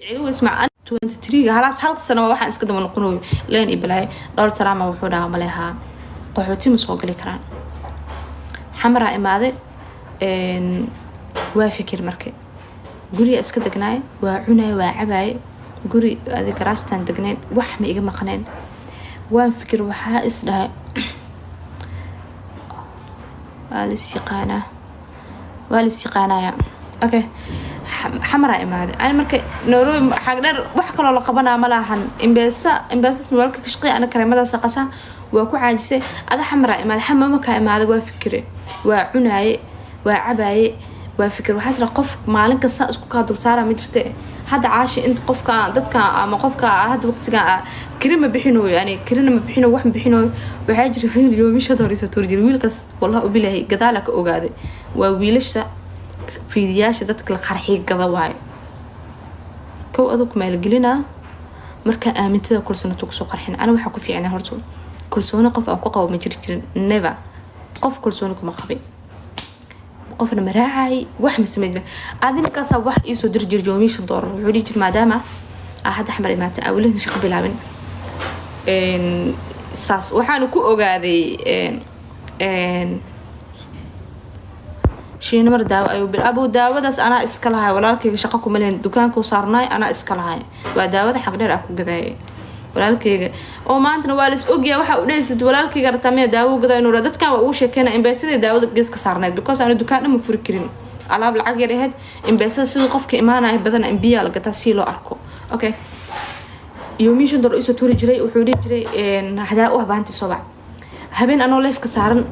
يعني اسمع أنا 23 خلاص حلقة سنة واحد اسكت من القنوي لين يبلاي دور ترى ما وحولها مليها قحوتي مسوق لي كران حمراء إمادة وافكر مركي قولي اسكت دقناي وعنا وعباي قولي هذه كراستان دقنين وحمي إيجا مقنين وافكر وحا اسلها والاستقانة يا اوكي حمراء إمادة أنا مركي نورو حقدر وحكي لو لقبنا ملاحن إمباسس نورك كشقي أنا كريمة سقسا وأكو عاجسة هذا حمراء إمادة حمامك إمادة وافكري وعناي وعباي وافكر وحاسة قف مالك الساس كادر سارة مدرتي هذا عاشي أنت قف كان ضد كان ما قف كان هذا وقت كان كريمة بحنو يعني كريمة بحنو وحم بحنو وحاجر في اليوم مش هذا رئيس تورجي ويلكس والله وبالله قدالك أوجادي وويلش فيدياش dadka la qarxiy gada waay kow adug meel gelina marka aamintada kulsoonto ku soo qarxin ana waxa ku fiicnaa horto kulsoon qof aan ku qabo ma jirin never qof kulsoon kuma qabin qofna maraacay wax ma sameeyay adina ka soo wax iso dirjir joomisha door wuxuu dhijir maadaama ahad xamar imaata awlan shaqo bilaabin saas waxaan ku ogaaday شيء نمر داو أيوب أبو داود أنا إسكالها ولكن شقكم ملين دكان كوصارناي أنا إسكالها وداود حقدر أكو جذاي ولكن أو ما أنت نوالس أوجي واحد وليس ولكن قرتمي داو جذا إنه ردت كان وأوش كنا إن بس داود جس كسرناي because أنا دكان مفركرين على بالعجل هاد إن بس سوق في إيمانه بدنا إنبيا لقى تسيله أركو أوكي يوميش ندر إيش توري جري وحوري جري إن هذا أوه بانتي صبع هبين أنا ليف كسرن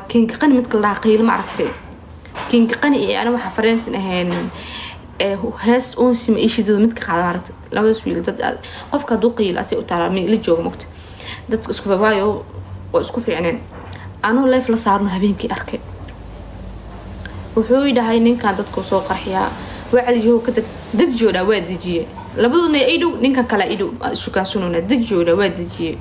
كين قن مثل قيل معرفتي كين قني أنا وحفرنس إنهن هاس أنسي إيشي ذو متك قاعد لو يسوي ضد قف كدوقي الأسي أتعرف من اللي جوا مكت ضد اسكو بايو واسكو في عنان أنا لا يفلس عرنا هبينكي أركي وحوي ده هاي نين كان ضد كوسو قرحيا وعلى جو كده ضد جو ده واد جي لبضني أيدو نين كان كلا أيدو شو كان سنونا ضد جو ده واد جي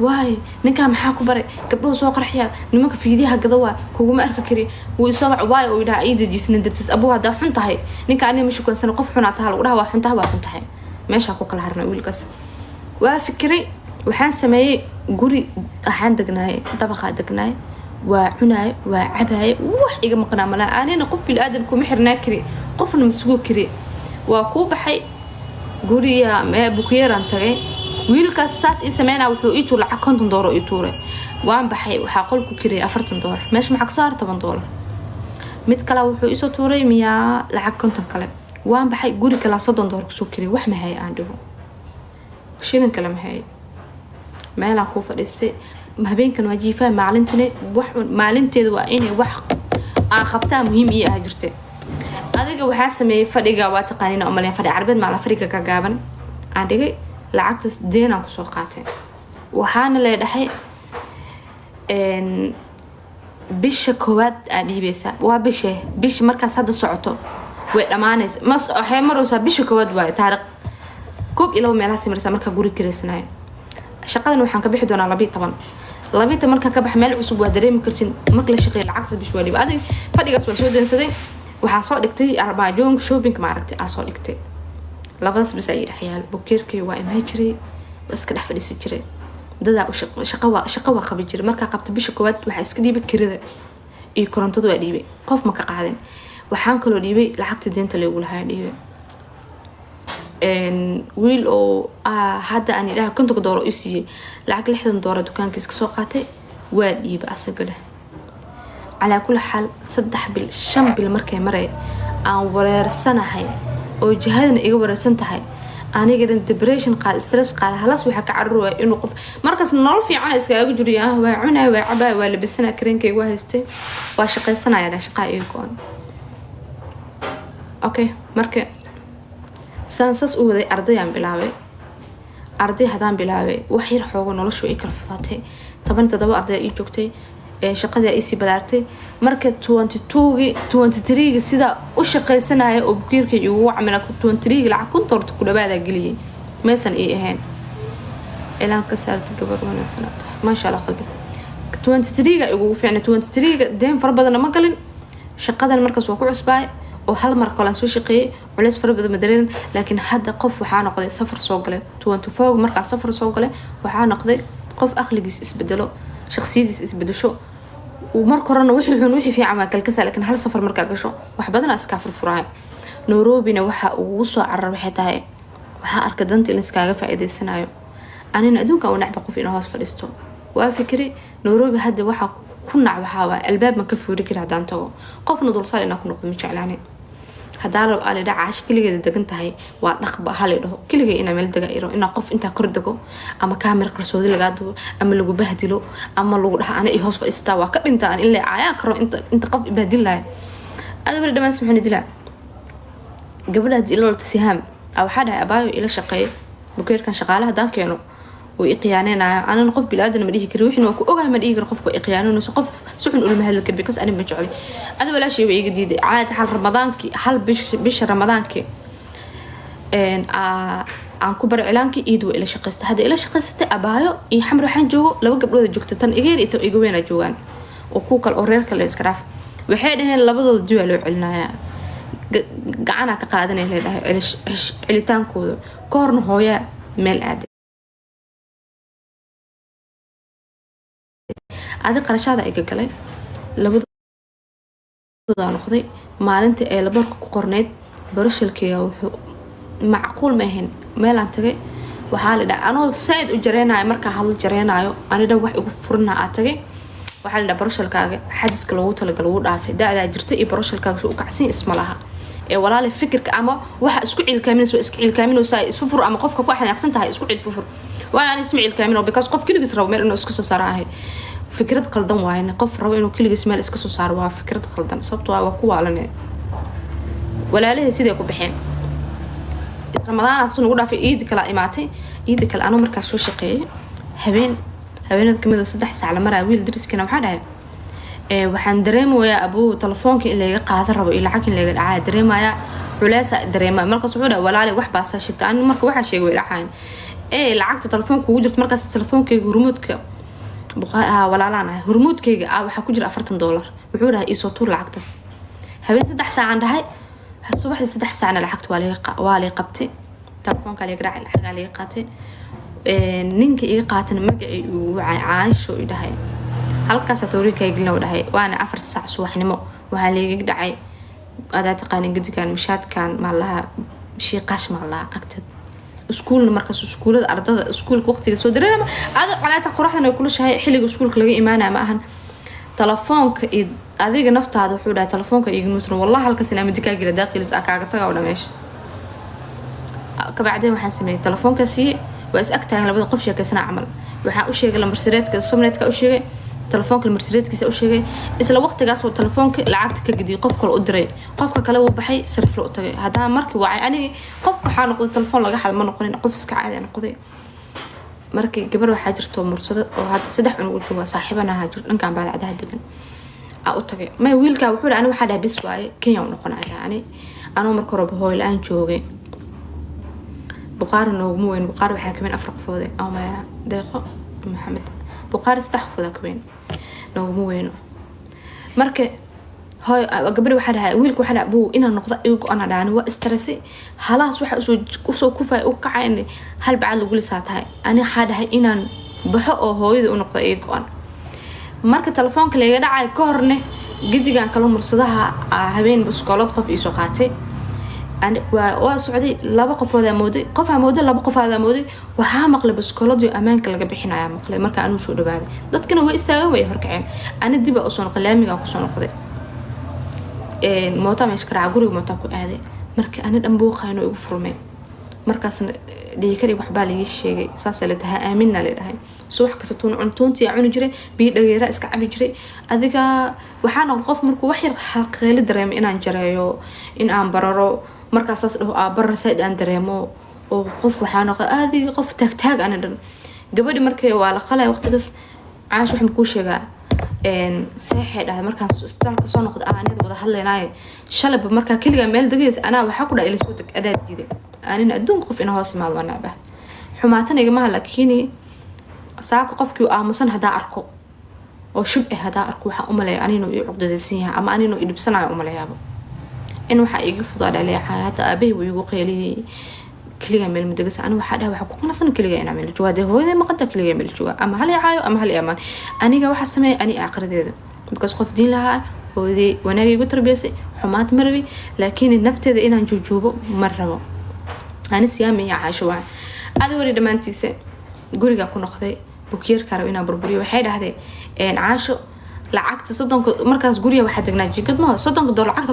واي ninka maxaa ku baray gabdhaha soo qarxiya nimanka fiidiyaha gadawa kuuma arka kari wuu soo waay oo ila ay dajisna dadis abu hada xun tahay ninka ani ma shukansan qof xun aad tahay lagu dhaha waa xun tahay meesha ku kala harna wiilkaas waa fikray waxaan sameeyay guri ahaan degnaay dabaqa degnaay waa cunaay waa cabaay wax iga maqnaa mala aanina qof bil aadan ku mixirnaa kari qofna mas'uul kari waa ku baxay guriya ma bukiyeeran tagay wiilkaas saas ismeena wuxuu ii tuulay $50 ii tuuray waan baxay waxa qolku kiray $40 meesh maxaa ka soo hartay $10 mid kale wuxuu ii soo tuuray miya lacag 50 kale waan baxay guri kala $30 ku soo kiray wax ma hay aan dhigo shilin kale ma hay meela ku fadhiistay habeenkan wajiifay maalinteeda waa inay wax aan qabtaa muhiim ii ah jirtay adiga waxa sameeyay fadhiga waa taqaaniina umaleen fadhi carbeed ma la fadhiga ka gaaban aan dhigay lacagtas deena ku soo qaatay waxaana leedahay bisha koowaad aan dhiibeysa waa bisha markaas hadda socoto way dhamaanaysa mas waxay maraysaa bisha koowaad waa taariikh koob ilaa meelaha simirsa marka guri kireysanayo shaqadan waxaan ka bixi doonaa 12 marka ka bax meel cusub waa dareemi kartin marka la shaqeeyo lacagta bish waa dhiib adig fadhigaas waa soo deensaday waxaan soo dhigtay arbaajoon shopping ma aragtay aan soo dhigtay labadaas bis ay dhaxyaal bukeerkii waa imaajiray iska dhax fadhiisi jiray dada shaqo waa qabi jiray marka qabta bisha koowaad waxa iska dhiibay kirada iyo korontadu waa dhiibay qof ma ka qaadin waxaan kaloo dhiibay lacagta deenta lagu lahaa dhiibay wiil oo hadda aan ilaahay $50 u siiyay lacag $60 dukaankiisa ka soo qaatay waa dhiibay asagana على كل حال 3 bil markay maray aan wareersanahay oo jihadana iga wareersan tahay aniga depression qaad stress qaad halas waxa ka carruur inuu qof markaas nolol fiican iskaga juriyaa waa cunaa waa cabaa waa labisana kareenkay waa haystay waa shaqaysanaya shaqo ay go'an okay marka sansas u waday ardayaan bilaabay hadaan bilaabay wax yar xoogo noloshu ay kala fudaatay 17 arday ay joogtay shaqada ay si balaartay marka 23 sida u shaqaysanaya oo bukiirka igu wacmina 23 lacag ku torto ku dhawaada galiyay meesan ay ahayn ilaan ka saartay gabar wanaagsan ma sha Allah qalbi 23 igu fiicna 23 deen far badan ma galin shaqadan markaas waa ku cusbay oo hal mar kale soo shaqeeyay culays fara badan madareerin laakiin hadda qof waxaa noqday safar soo galay 24 markaa safar soo galay waxaa noqday qof aqligiis isbedelo shakhsiyadiis isbedesho ومرك هرنا وحي حون وحي في عمل كالكسا لكن هل سفر مركا قشو وحبادنا اسكافر فراي نوروبينا وحا وصو عرر وحيتاهي وحا أركدانتي الانسكاغا فايدي السنايو أنا نأدونك أو نعبقو في نهاس فلستو وفكري نوروبي هادي وحا كنا وحاوا الباب ما كفو ركري عدان تغو قف ندول صالي ناكو نقضي ميشعلاني هدارو قالي دا عاش كليغي دقنتاهي ونقبا هالي دهو كليغي إنا ميل دقايرو إنا قف انتا كردقو أما كامل قرسودي لغادو أما لغو بهدلو أما لغو دها أنا إيهوس فإستاوا كرنتا أن إلا عايا كرو انت قف بهدل لاي هذا بريد ما سمحوني دلا قبل هدي إلا التسيهام أو حدا أبايو إلا شقي بكير كان شغالة هدان كيانو وإقيانين أنا نقف بلادنا مديجي كروحين وكو أوغا مديجي رقف بإقيانون وسقف سحن أول مهل الكربي كس أنا مجعلي هذا ولا شيء بيجي جديد عاد حال رمضان كي حال بش رمضان كي إن عن كبر إعلانك يدو إلى شقست هذا إلى شقست أبايو يحمروا حين جو لو قبل ذا جوكت تن إيجير يجوين جوان وكوك الأورير كله يسكراف وحيدهن لبضوا الدول علنا قعنا كقادنا اللي ده علتان كودو كورن هويا مال عادي هذا قرشة إيجا كله لبضوا نقضي maalintii ay labarka ku qorneyd barashalkayga wuxuu macquul ma ahayn meel aan tagay waxaa la dhahay anoo said u jareenayo markaa hadal jareenayo anida wax igu furna aan tagay waxaa la dhahay barashalkaaga xadidka loogu talagalay wuu dhaafay da'da jirta iyo barashalkaaga soo kacsin isma laha ee walaal fikirka ama waxa isku cilkaaminayso iska cilkaaminayso isku fur ama qofka ku xanaaqsan tahay isku cil fur waa aan isma cilkaaminoo because qof kaligiis rabo meel inuu isku soo saarahay fikrad qaldan waayna qof rabo inuu kaligiis meel iska soo saaro waa fikrad qaldan sababtoo ah waa ku waalanay walaalihii sidee ku bixeen ramadaan asan ugu dhaafay iid kala imaatay iid kala anoo markaas soo shaqeeyay habeenad kamid ah 3 saac la maraa wiil dariskana waxa dhahay waxaan dareemayaa abuu telefoonka in laga qaado rabo ila lacag in laga dhacay dareemaya culays dareema markaas wuxuu dhahay walaali wax baa shaqta aan marka waxa sheegay way dhaxayn lacagta telefoonka ugu jirto markaas telefoonkayga hurmudka walaalana hurmudkayga waxa ku jira $40 wuxuu dhahay isoo tuur lacagtaas habeen 3 saac aan dhahay subaxdii 3 saacna lacagta waa la qabtay telefoonka la garaac lacag la qaatay ninka iga qaatana magacii uu caasho u dhahay halkaas toorikayga la dhahay waana 4 saac subaxnimo waxa la iga dhacay adaa taqaan gadigan mishaadkan malaha shiiqash malaha agtad iskuul markaas iskuulada ardada iskuulka waqtiga soo dareema aad calaata qoraxdan ay kula shahay xilliga iskuulka laga iimaanaa ma ahan telefoonka adiga naftaada wuxuu dhahay telefoonka iga musran wallahi halkaas inaa midka gila daaqil kaaga taga oo dhameesh ka bacdeen waxaan sameeyay telefoonkaasi waa is agtaagan labada qof sheekaysana amal waxa u sheegay lambar sireedka subnetka u sheegay telefoonka lambar sireedkiisa u sheegay isla waqtigaas oo telefoonka lacagta ka gidiyay qof kale u diray qofka kale uu baxay sarif loo tagay hadaa markii wacay aniga qof waxaan noqday telefoon laga xad ma noqonin qof iska caadi ah noqday markii gabar waxaa jirto mursado oo hadda 3 cunug u jooga saaxiibana ha jir dhankan baad cadaha degan u tagay ma wiilka wuxuu dhahay waxa dhahay bis waaye Kenya u noqonaya anoo markii hore hooy laan joogay Bukhari noogu weyn Bukhari waxa kamid 4 qofood ama deeqo Maxamed Bukhari 3 qofood kamid noogu weyn markii هاي قبل واحد هاي ويلك واحد أبوه إنا نقطة يقول أنا دعني واسترسي خلاص واحد أسو كوفا وقع إني هل بعد لقول ساعات هاي أنا حدا هاي إنا بحقه هو يدو نقطة يقول مركز تلفون كلي يدعى كورني جدي كان كلام مرصدها هبين بسكولات قف إسقاطي أنا وسعودي لا بقف هذا مودي قف مودي لا بقف هذا مودي وحامق لبسكولات أمان كلا جبحنا يا مقلي مركز أنا وشو بعد ضد كنا ويستوي ويهركعين أنا دي بقى أصلا قلامي قا قصنا قضي موتا مشكرة عقولي موتا كأهدي مركي أنا دنبوقها إنه يفرمي مركز دي كري وحبالي الشيء ساسة لتها آمنا للهاي سوح كستون عنتون تي عون جري بيد رأس كعب جري أذيك وحنا نقف مركو وحير حقيقي دريم إن أنجريو إن أنبررو مركز ساس له برا سيد أندريمو وقف وحنا هذه قف تاج أنا دن قبل مركي وعلى خلا وقت بس عاش وحنا كوشة ساحد هذا مركز استبان كسون قد أنا وده هلا شلب مركز كل جمال دقيس أنا وحقول إلى صوتك أداة جديدة أنا أدون قف إنه هاسي مال ونعبه حماتنا يا جماعة لكني ساق قفك وآمسن هدا أركو أو شبه هدا أركو حق أملاي أنا إنه يعقد دسيها أما أنا إنه يلبسنا يا أملاي أبو إنه حقيقي فضل عليه حياة أبيه ويقول قيلي كل يوم المدرس أنا وحدها وحكون أصلا كل يوم نعمل جوا ده هو إذا ما قد كل يوم الجوا أما هل يعايو أما هل يأمن أنا جا واحد سمي أنا أقرأ ذا بس خوف دين لها وذي وأنا جي قلت ربيسي حمات مربي لكن النفط إذا إنا نجوجوبه مرة أنا سيامي يا عاشوا هذا وريد ما أنتي سه قولي أكون أخذي بكير كاروينا بربري وحيد هذا إن عاشوا لعقت صدق مركز قولي واحد جناجي قد ما صدق دور لعقت